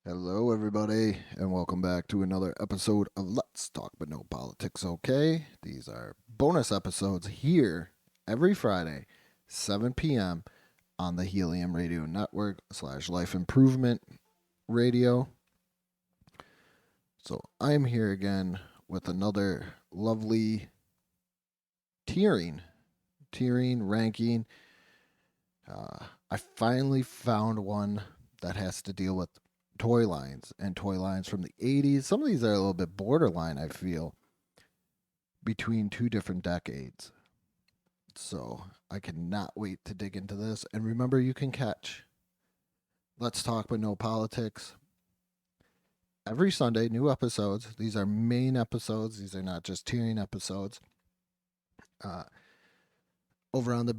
Hello, everybody, and welcome back to another episode of Let's Talk But No Politics, okay? These are bonus episodes here every Friday, 7 p.m. on the Helium Radio Network / Life Improvement Radio. So I'm here again with another lovely tiering, ranking. I finally found one that has to deal with toy lines and toy lines from the 80s. Some of these are a little bit borderline, I feel, between two different decades. So I cannot wait to dig into this. And remember, you can catch Let's Talk But No Politics every Sunday, new episodes. These are main episodes, these are not just tiering episodes. Uh, over on the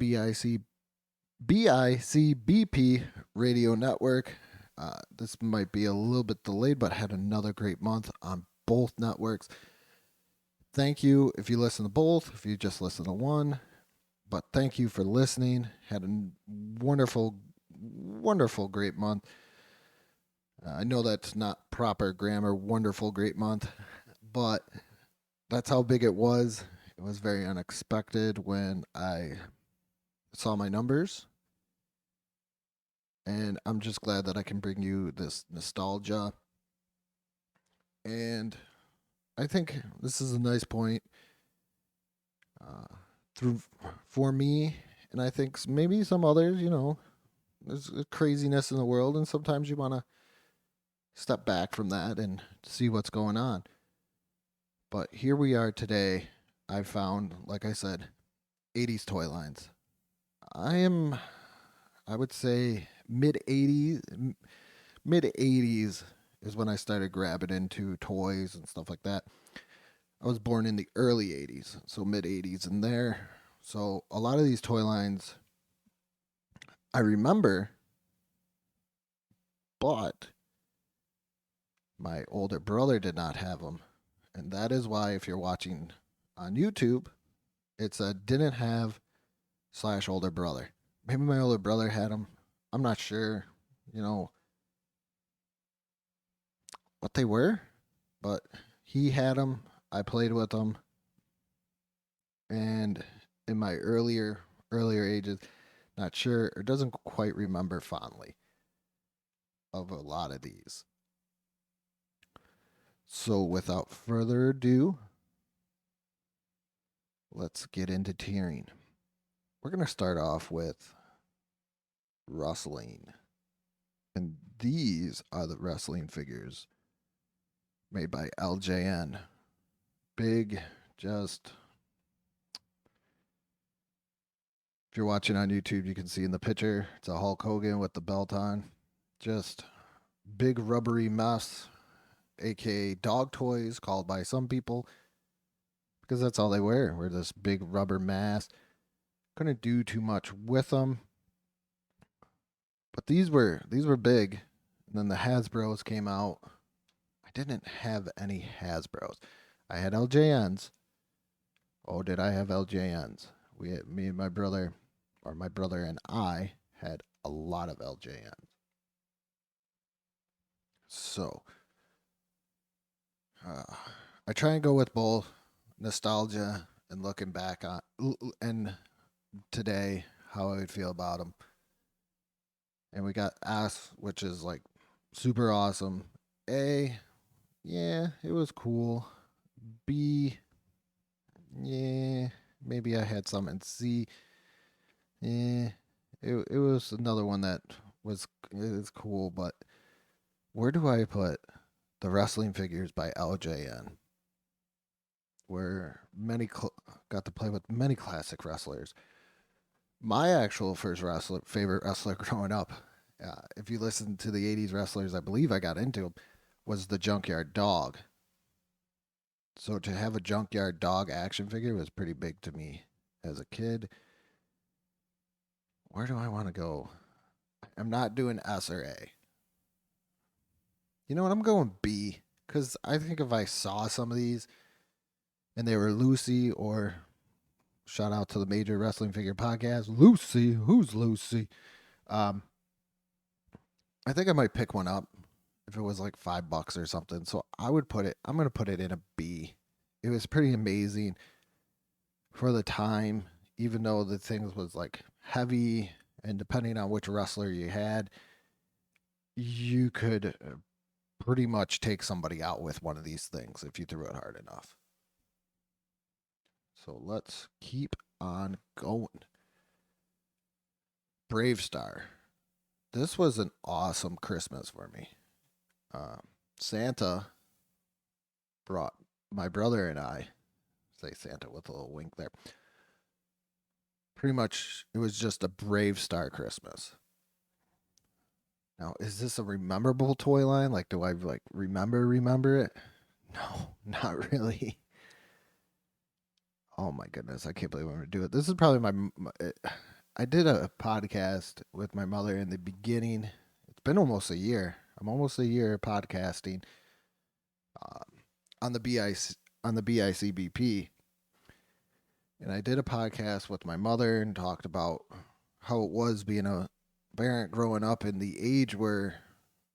BICBP radio network. This might be a little bit delayed, but had another great month on both networks. Thank you if you listen to both, if you just listen to one. But thank you for listening. Had a wonderful, wonderful, great month. I know that's not proper grammar, wonderful, great month, but that's how big it was. It was very unexpected when I saw my numbers. And I'm just glad that I can bring you this nostalgia. And I think this is a nice point uh, through for me, and I think maybe some others. There's craziness in the world, and sometimes you want to step back from that and see what's going on. But here we are today. I found, like I said, 80s toy lines. I would say mid 80s, mid 80s is when I started grabbing into toys and stuff like that. I was born in the early 80s, so mid 80s and there. So a lot of these toy lines I remember, but my older brother did not have them. And that is why, if you're watching on YouTube, it's a didn't have / older brother. Maybe my older brother had them. I'm not sure, you know, what they were, but he had them. I played with them. And in my earlier ages, not sure or doesn't quite remember fondly of a lot of these. So without further ado, let's get into tiering. We're going to start off with wrestling. And these are the wrestling figures made by LJN. Big, just. If you're watching on YouTube, you can see in the picture, it's a Hulk Hogan with the belt on. Just big rubbery mess, aka dog toys, called by some people, because that's all they wear this big rubber mass. Couldn't do too much with them, but these were big. And then the Hasbros came out. I didn't have any Hasbros. I had LJNs. Oh, did I have LJNs? Me and my brother, or my brother and I, had a lot of LJNs. So, I try and go with both nostalgia and looking back on and today how I would feel about them. And we got S, which is like super awesome. A, yeah, it was cool. B, yeah, maybe I had some. And C, yeah, it was another one that was is cool. But where do I put the wrestling figures by LJN? Where got to play with many classic wrestlers. My actual first favorite wrestler growing up, if you listen to the 80s wrestlers I believe I got into, was the Junkyard Dog. So to have a Junkyard Dog action figure was pretty big to me as a kid. Where do I want to go? I'm not doing S or A. You know what? I'm going B, because I think if I saw some of these and they were Lucy, or shout out to the Major Wrestling Figure Podcast, Lucy, who's Lucy? Um, I think I might pick one up if it was like $5 or something. So I'm going to put it in a B. It was pretty amazing for the time, even though the thing was like heavy, and depending on which wrestler you had, you could pretty much take somebody out with one of these things if you threw it hard enough. So let's keep on going. Brave Star. This was an awesome Christmas for me. Santa brought my brother and I, say Santa with a little wink there. Pretty much, it was just a Brave Star Christmas. Now, is this a rememberable toy line? Like, do I like remember it? No, not really. Oh my goodness, I can't believe I'm gonna do it. This is probably I did a podcast with my mother in the beginning. It's been almost a year. I'm almost a year podcasting um, on the Bicbp, and I did a podcast with my mother and talked about how it was being a parent growing up in the age where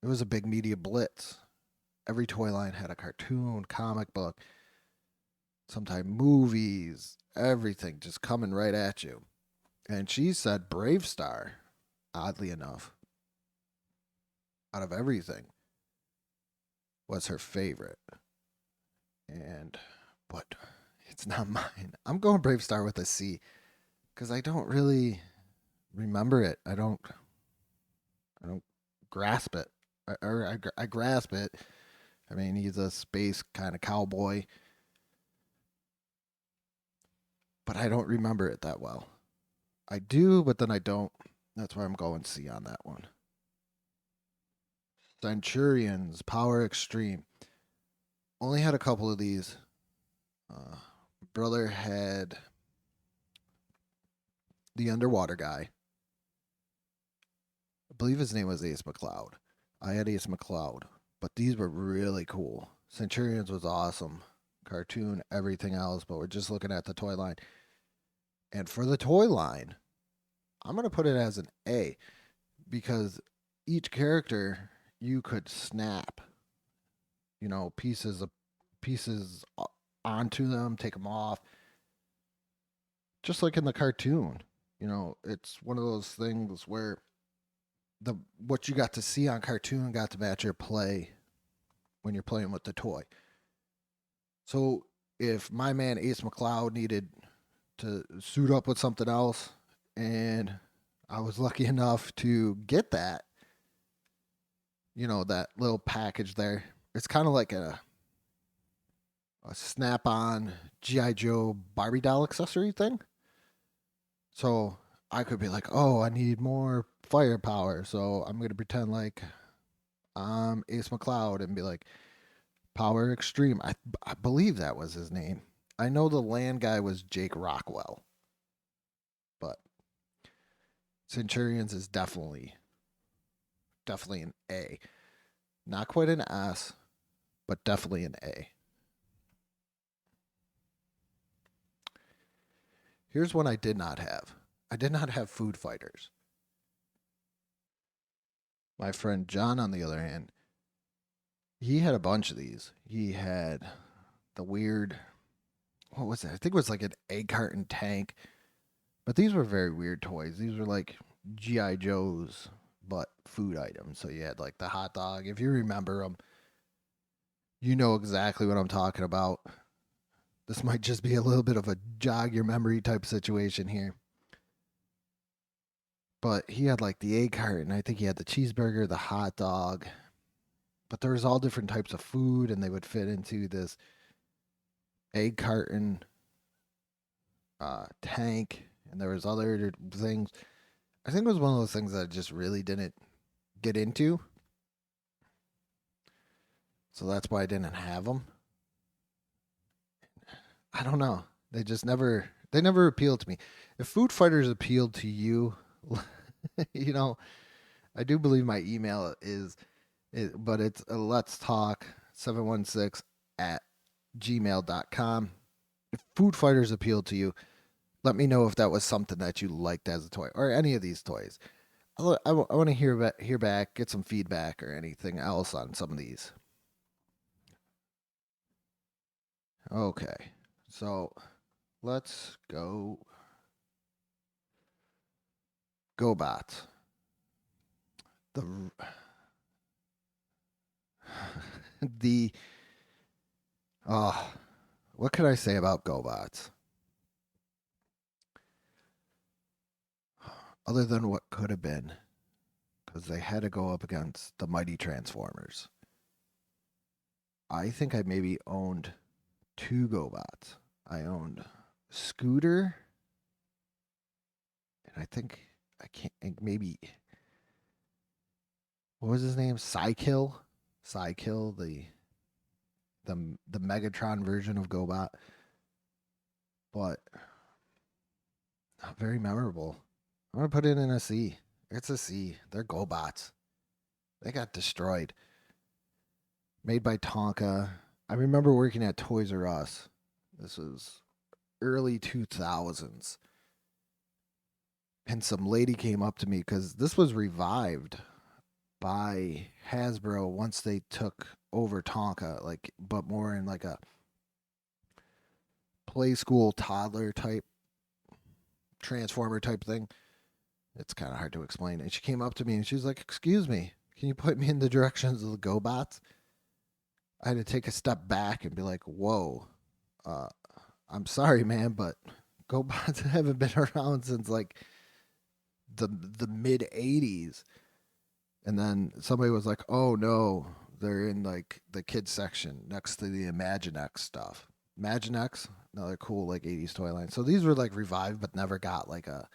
it was a big media blitz. Every toy line had a cartoon, comic book, sometimes movies, everything just coming right at you. And she said Brave Star, oddly enough, out of everything, was her favorite. And, but it's not mine. I'm going Brave Star with a C because I don't really remember it. I don't grasp it. I grasp it. I mean, he's a space kind of cowboy, but I don't remember it that well. I do, but then I don't. That's why I'm going C on that one. Centurions, Power Extreme. Only had a couple of these. Brother had the underwater guy. I believe his name was Ace McCloud. I had Ace McCloud, but these were really cool. Centurions was awesome. Cartoon, everything else, but we're just looking at the toy line. And for the toy line, I'm going to put it as an A because each character you could snap, pieces onto them, take them off, just like in the cartoon. It's one of those things where the what you got to see on cartoon got to match your play when you're playing with the toy. So if my man Ace McCloud needed to suit up with something else, and I was lucky enough to get that, that little package there. It's kind of like a snap-on GI Joe Barbie doll accessory thing. So I could be like, oh, I need more firepower, so I'm gonna pretend like I'm Ace McCloud and be like, Power Extreme. I believe that was his name. I know the land guy was Jake Rockwell, but Centurions is definitely an A. Not quite an S, but definitely an A. Here's one I did not have. I did not have Food Fighters. My friend John, on the other hand, he had a bunch of these. He had the weird, what was it? I think it was like an egg carton tank. But these were very weird toys. These were like G.I. Joes, but food items. So you had like the hot dog. If you remember them, you know exactly what I'm talking about. This might just be a little bit of a jog your memory type situation here. But he had like the egg carton. I think he had the cheeseburger, the hot dog. But there was all different types of food, and they would fit into this egg carton tank. And there was other things. I think it was one of those things that I just really didn't get into. So that's why I didn't have them. I don't know. They just never appealed to me. If Food Fighters appealed to you, I do believe my email but it's let's talk 716 at gmail.com. If Food Fighters appealed to you, let me know if that was something that you liked as a toy or any of these toys. I want to hear back, get some feedback or anything else on some of these. Okay, so let's go bots. The the oh, what could I say about GoBots other than what could have been? Because they had to go up against the mighty Transformers. I think I maybe owned two GoBots. I owned Scooter, and I think I can't maybe what was his name? Psykill, the Megatron version of GoBot, but not very memorable. I'm gonna put it in a C. It's a C. They're GoBots. They got destroyed. Made by Tonka. I remember working at Toys R Us. This was early 2000s. And some lady came up to me because this was revived by Hasbro once they took over Tonka, like, but more in like a play school toddler type transformer type thing. It's kind of hard to explain. And she came up to me and she was like, "Excuse me, can you put me in the directions of the GoBots?" I had to take a step back and be like, "Whoa, uh, I'm sorry, man, but GoBots haven't been around since like the mid '80s." And then somebody was like, "Oh no, they're in like the kids section next to the Imaginext stuff." Imaginext, another cool like '80s toy line. So these were like revived, but never got like a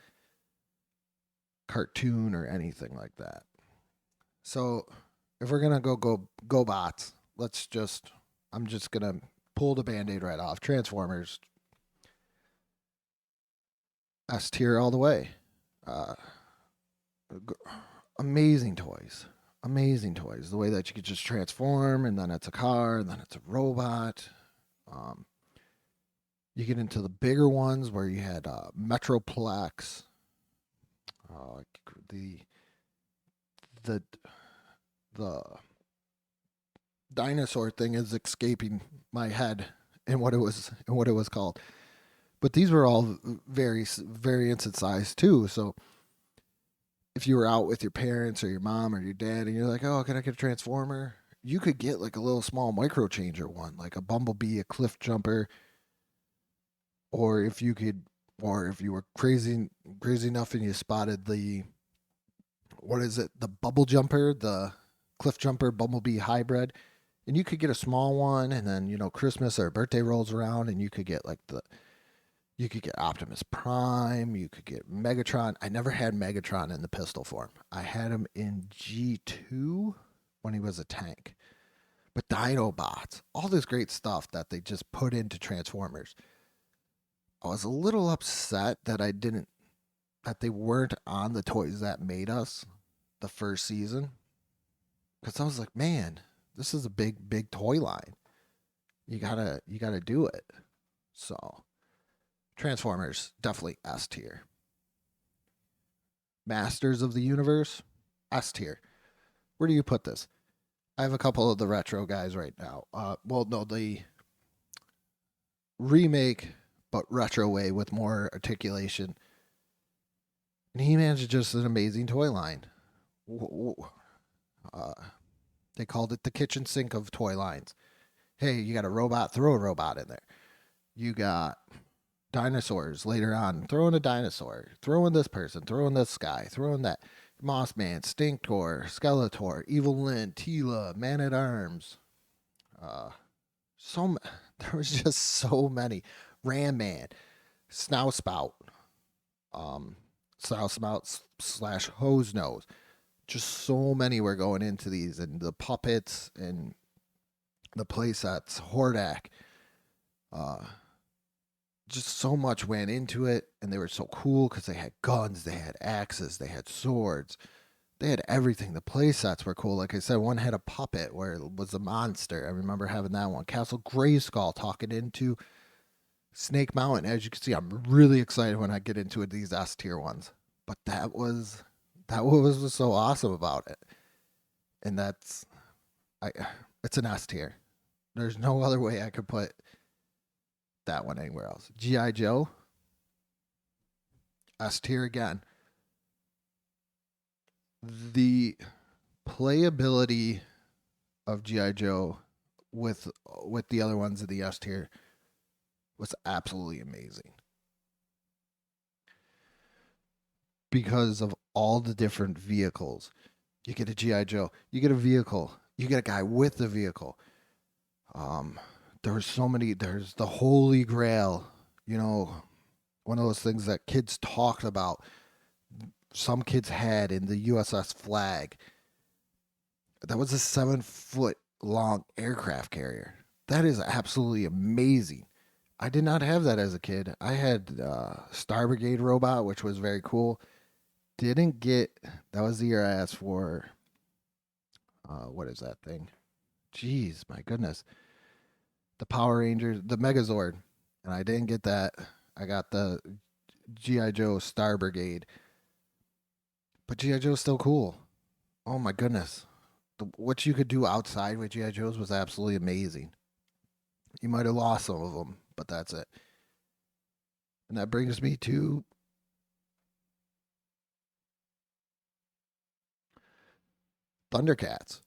cartoon or anything like that. So if we're gonna go bots, let's just I'm just gonna pull the band-aid right off. Transformers S tier all the way. Uh, amazing toys. Amazing toys. The way that you could just transform and then it's a car and then it's a robot. Um, you get into the bigger ones where you had Metroplex. Uh, the the the dinosaur thing is escaping my head and what it was called. But these were all variants in size too. So if you were out with your parents or your mom or your dad and you're like, "Oh, can I get a transformer?" You could get like a little small micro changer one, like a bumblebee, a cliff jumper, or if you were crazy enough and you spotted the what is it, the bubble jumper, the cliff jumper bumblebee hybrid, and you could get a small one, and then Christmas or birthday rolls around, and you could get like you could get Optimus Prime, you could get Megatron. I never had Megatron in the pistol form. I had him in G2 when he was a tank. But Dinobots, all this great stuff that they just put into Transformers. I was a little upset that they weren't on the toys that made us the first season. Because I was like, man, this is a big toy line. You gotta do it. So Transformers, definitely S tier. Masters of the Universe, S tier. Where do you put this? I have a couple of the retro guys right now. Well, no, the remake, but retro way with more articulation. And He-Man's just an amazing toy line. Uh, they called it the kitchen sink of toy lines. Hey, you got a robot, throw a robot in there. You got dinosaurs later on, throw in a dinosaur, throw in this person, throw in this guy, throw in that. Mossman, Stinktor, Skeletor, Evil Lyn, Tila, Man at Arms. Uh, so there was just so many. Ram Man, Snout Spout, um, Snout Spout slash Hose Nose. Just so many were going into these, and the puppets and the playsets, Hordak. Uh, just so much went into it, and they were so cool because they had guns, they had axes, they had swords, they had everything. The play sets were cool. Like I said, one had a puppet where it was a monster. I remember having that one. Castle Grayskull talking into Snake Mountain. As you can see, I'm really excited when I get into it, these S tier ones. But that was That was so awesome about it. And I it's an S tier. There's no other way I could put that one anywhere else. GI Joe, S tier again. The playability of GI Joe with the other ones in the S tier was absolutely amazing because of all the different vehicles. You get a GI Joe, you get a vehicle, you get a guy with the vehicle. Um, there's so many. There's the Holy Grail. You know, one of those things that kids talked about. Some kids had in the USS Flag. That was a 7 foot long aircraft carrier. That is absolutely amazing. I did not have that as a kid. I had Star Brigade robot, which was very cool. Didn't get. That was the year I asked for. What is that thing? Jeez, my goodness. The Power Rangers, the Megazord, and I didn't get that. I got the GI Joe Star Brigade, but GI Joe's still cool. Oh my goodness, what you could do outside with GI Joes was absolutely amazing. You might have lost some of them, but that's it. And that brings me to Thundercats.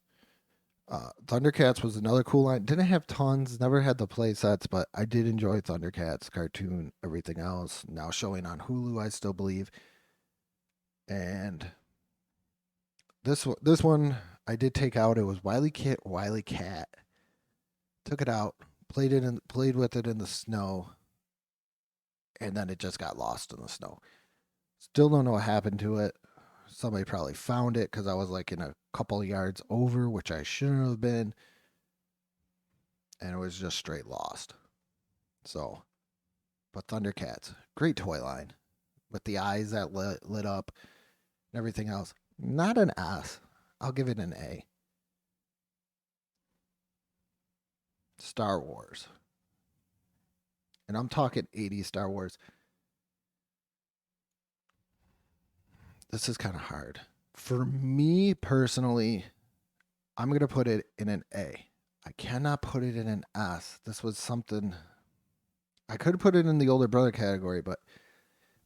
Thundercats was another cool line. Didn't have tons, never had the play sets, but I did enjoy Thundercats cartoon. Everything else now showing on Hulu, I still believe. And this one I did take out. It was Wily Cat. Took it out, played with it in the snow, and then it just got lost in the snow. Still don't know what happened to it. Somebody probably found it because I was like in a couple of yards over, which I shouldn't have been, and it was just straight lost. So, but Thundercats, great toy line with the eyes that lit up and everything else. Not an S. I'll give it an A. Star Wars. And I'm talking 80s Star Wars. This is kind of hard. For me personally, I'm going to put it in an A. I cannot put it in an S. This was something I could put it in the older brother category, but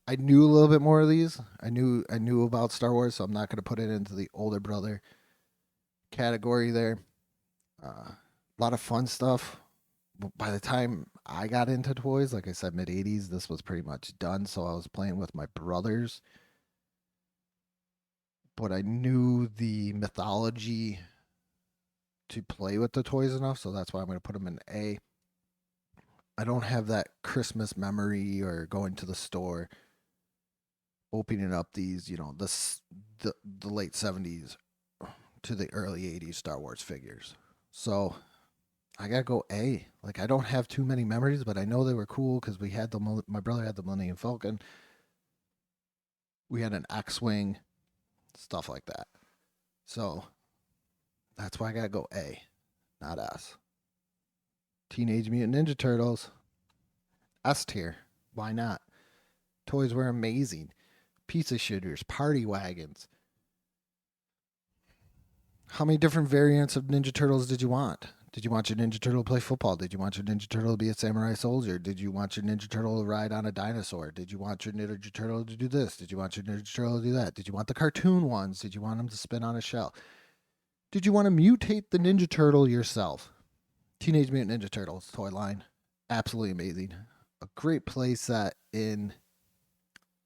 I knew a little bit more of these. I knew about Star Wars, so I'm not going to put it into the older brother category there. A lot of fun stuff. By the time I got into toys, like I said, mid 80s, this was pretty much done. So I was playing with my brothers, but I knew the mythology to play with the toys enough. So that's why I'm going to put them in A. I don't have that Christmas memory or going to the store, opening up these, the late 70s to the early 80s Star Wars figures. So I gotta go A. Like I don't have too many memories, but I know they were cool because we had the my brother had the Millennium Falcon. We had an X-wing, stuff like that. So that's why I gotta go A, not S. Teenage Mutant Ninja Turtles, S tier. Why not? Toys were amazing. Pizza shooters, party wagons. How many different variants of Ninja Turtles did you want? Did you want your Ninja Turtle to play football? Did you want your Ninja Turtle to be a samurai soldier? Did you want your Ninja Turtle to ride on a dinosaur? Did you want your Ninja Turtle to do this? Did you want your Ninja Turtle to do that? Did you want the cartoon ones? Did you want them to spin on a shell? Did you want to mutate the Ninja Turtle yourself? Teenage Mutant Ninja Turtles toy line, absolutely amazing. A great play set in,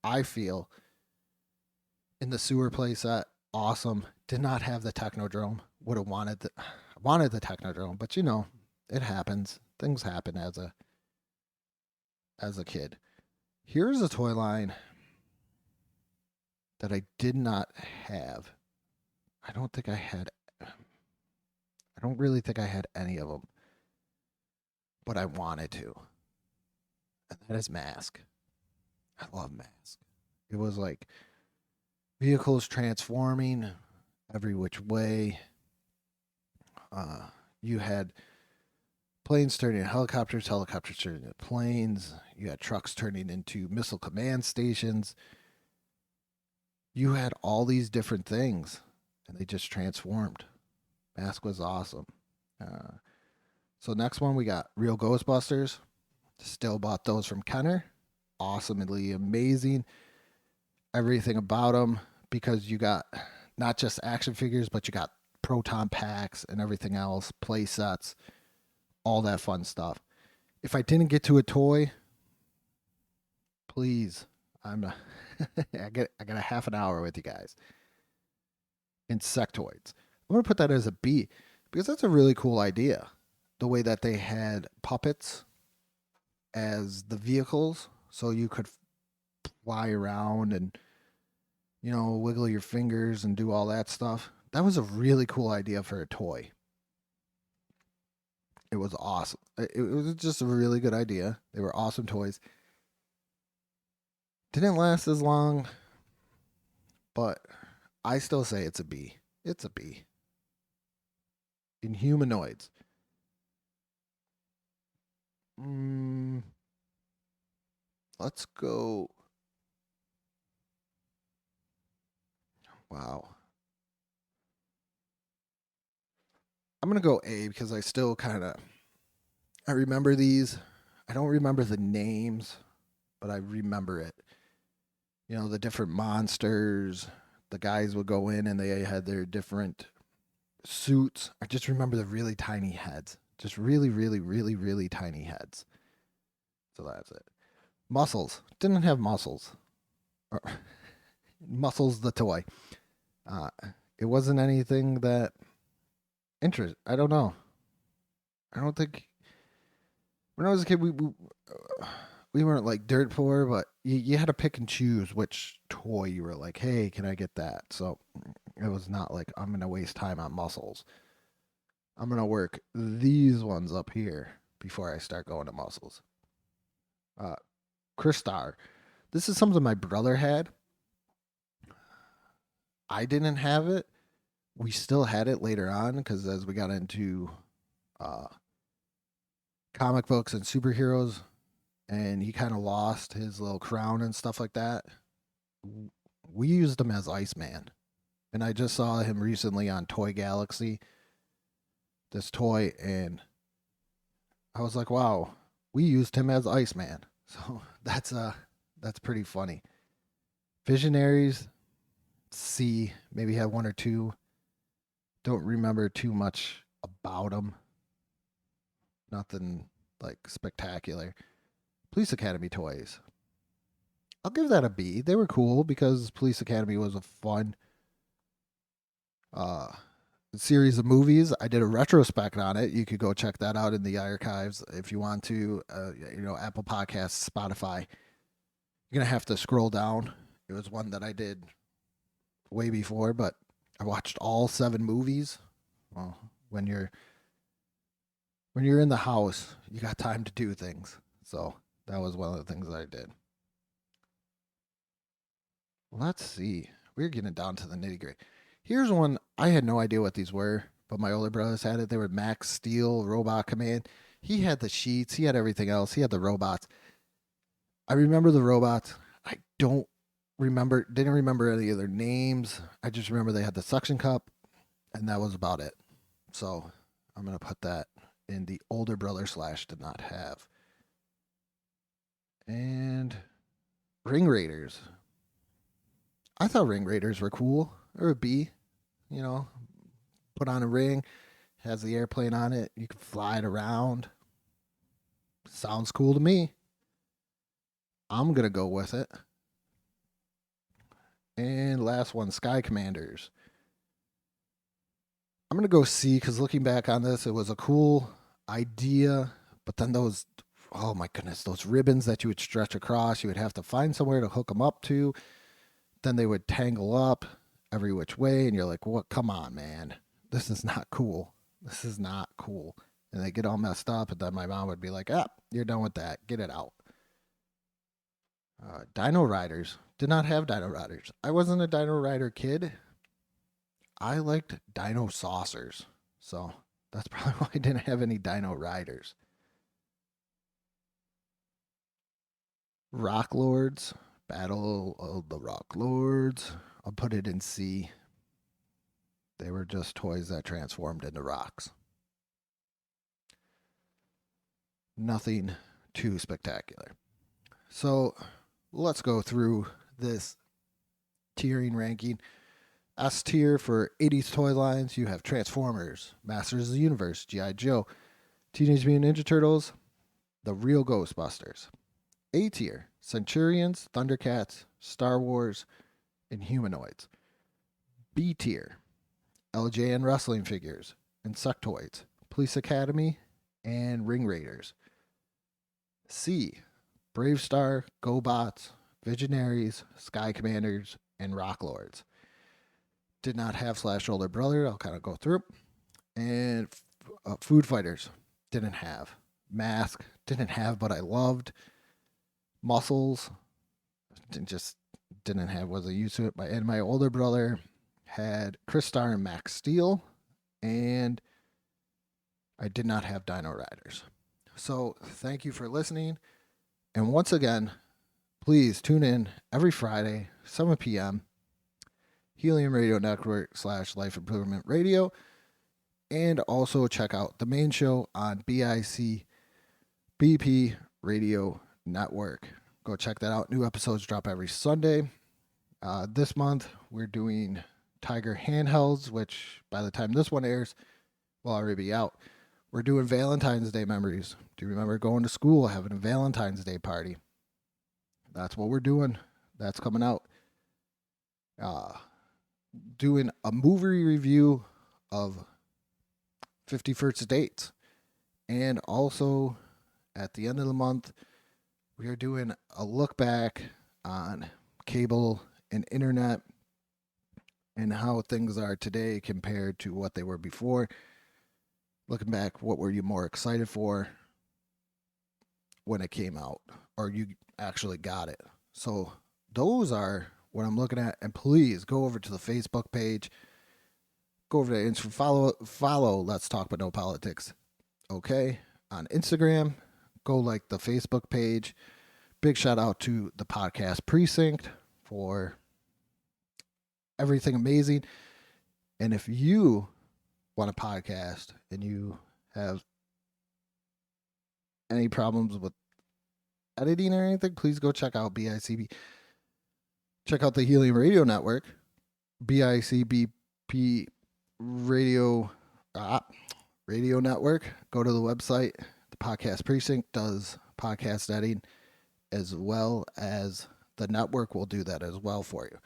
I feel, in the sewer play set. Awesome. Did not have the Technodrome. Would have wanted the Technodrome, but it happens. Things happen as a kid. Here's a toy line that I did not have. I don't think I had. I don't really think I had any of them, but I wanted to. And that is Mask. I love Mask. It was like vehicles transforming every which way. You had planes turning into helicopters, helicopters turning into planes. You had trucks turning into missile command stations. You had all these different things, and they just transformed. Mask was awesome. Uh, so next one we got Real Ghostbusters. Still bought those from Kenner. Awesomely amazing. Everything about them, because you got not just action figures, but you got proton packs and everything else, play sets, all that fun stuff. If I didn't get to a toy, please, I'm I got a half an hour with you guys. Insectoids. I'm gonna put that as a B because that's a really cool idea. The way that they had puppets as the vehicles, so you could fly around and wiggle your fingers and do all that stuff. That was a really cool idea for a toy. It was awesome. It was just a really good idea. They were awesome toys. Didn't last as long, but I still say it's a B. It's a B. In humanoids. Mm, let's go. Wow. I'm going to go A because I still kind of I remember these. I don't remember the names, but I remember it. The different monsters. The guys would go in and they had their different suits. I just remember the really tiny heads. Just really, really, really, really tiny heads. So that's it. Muscles. Didn't have muscles. Or, muscles the toy. Uh, it wasn't anything that I don't know. I don't think when I was a kid we weren't like dirt poor, but you had to pick and choose which toy you were like, hey, can I get that? So it was not like I'm gonna waste time on muscles. I'm gonna work these ones up here before I start going to muscles. Uh, Crystar. This is something my brother had. I didn't have it. We still had it later on because as we got into uh, comic books and superheroes, and he kind of lost his little crown and stuff like that. We used him as Iceman, and I just saw him recently on Toy Galaxy. This toy, and I was like, "Wow, we used him as Iceman." So that's pretty funny. Visionaries, C, maybe had one or two. Don't remember too much about them. Nothing like spectacular. Police Academy toys. I'll give that a B. They were cool because Police Academy was a fun uh, series of movies. I did a retrospect on it. You could go check that out in the archives if you want to. Apple Podcasts, Spotify. You're gonna have to scroll down. It was one that I did way before, but I watched all 7 movies. Well, when you're in the house, you got time to do things. So that was one of the things that I did. Let's see. We're getting down to the nitty gritty. Here's one I had no idea what these were, but my older brothers had it. They were Max Steel Robot Command. He had the sheets. He had everything else. He had the robots. I remember the robots. I don't didn't remember any of their names. I just remember they had the suction cup, and that was about it. So I'm gonna put that in the older brother slash did not have. And Ring Raiders. I thought Ring Raiders were cool. Or a B, you know, put on a ring, has the airplane on it. You can fly it around. Sounds cool to me. I'm going to go with it. And last one, Sky Commanders. I'm going to go C because looking back on this, it was a cool idea. But then oh my goodness, those ribbons that you would stretch across, you would have to find somewhere to hook them up to. Then they would tangle up every which way. And you're like, what? Come on, man. This is not cool. This is not cool. And they get all messed up. And then my mom would be like, you're done with that. Get it out. Dino Riders. Did not have Dino Riders. I wasn't a Dino Rider kid. I liked Dino Saucers. So that's probably why I didn't have any Dino Riders. Rock Lords. Battle of the Rock Lords. I'll put it in C. They were just toys that transformed into rocks. Nothing too spectacular. So let's go through this tiering ranking. S tier for 80s toy lines, you have Transformers, Masters of the Universe, G.I. Joe, Teenage Mutant Ninja Turtles, The Real Ghostbusters. A tier, Centurions, Thundercats, Star Wars, and Humanoids. B tier, LJN wrestling figures, Insectoids, Police Academy, and Ring Raiders. C, Brave Star, GoBots, Visionaries, Sky Commanders, and Rock Lords. Did not have Slash Older Brother. I'll kind of go through. And Food Fighters, didn't have. Mask, didn't have, but I loved. Muscles, just didn't have, wasn't used to it. And my older brother had Chris Star and Max Steel, and I did not have Dino Riders. So thank you for listening. And once again, please tune in every Friday, 7 p.m., Helium Radio Network / Life Improvement Radio, and also check out the main show on Bicbp Radio Network. Go check that out. New episodes drop every Sunday. This month, we're doing Tiger handhelds, which by the time this one airs, will already be out. We're doing Valentine's Day memories. Do you remember going to school, having a Valentine's Day party? That's what we're doing. That's coming out. Doing a movie review of 50 First Dates. And also, at the end of the month, we are doing a look back on cable and internet and how things are today compared to what they were before. Looking back, what were you more excited for when it came out, or you actually got it? So those are what I'm looking at. And please go over to the Facebook page. Go over to Instagram. Follow Let's Talk But No Politics. Okay? On Instagram, go like the Facebook page. Big shout out to the Podcast Precinct for everything amazing. And if you want a podcast and you have any problems with editing or anything, please go check out Bicbp. Check out the Helium Radio Network, Bicbp Radio Network. Go to the website. The Podcast Precinct does podcast editing, as well as the network will do that as well for you.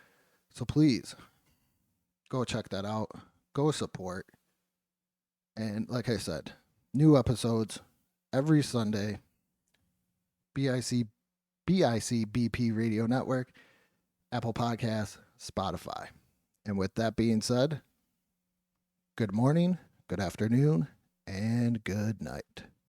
So please go check that out. Go support. And like I said, new episodes every Sunday. Bicbp Radio Network, Apple Podcasts, Spotify. And with that being said, good morning, good afternoon, and good night.